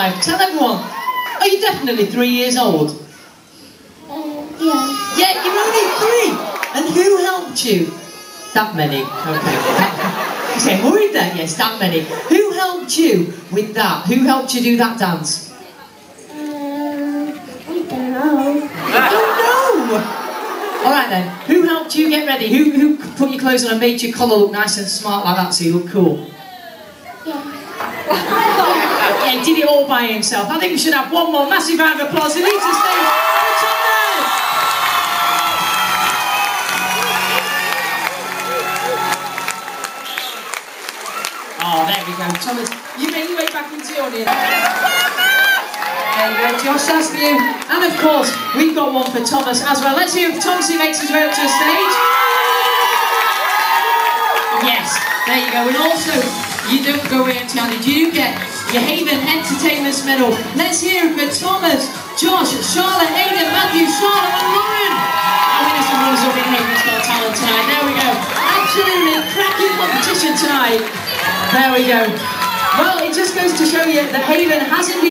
life. Tell everyone. Are you definitely 3 years old? Yeah. Yeah, you're only 3. And who helped you? That many. Okay. Okay, worried then. Yes, that many. Who helped you with that? Who helped you do that dance? I don't know. Oh no! All right then. Who helped you get ready? Who put your clothes on and made your collar look nice and smart like that so you look cool? Yeah. Yeah, he did it all by himself. I think we should have one more massive round of applause. He leaves the stage for Thomas! Oh, there we go. Thomas, you make your way back into the audience. There you go. Josh, that's for you. And of course, we've got one for Thomas as well. Let's hear if Thomas makes his way up to the stage. Yes, there you go. And also, you don't go away empty-handed. You get your Haven Entertainment Medal. Let's hear it for Thomas, Josh, Charlotte, Aidan, Matthew, Charlotte and Lauren. Our winners and runners up in Haven's Got Talent tonight. There we go. Absolutely cracking competition tonight. There we go. Well, it just goes to show you that Haven has indeed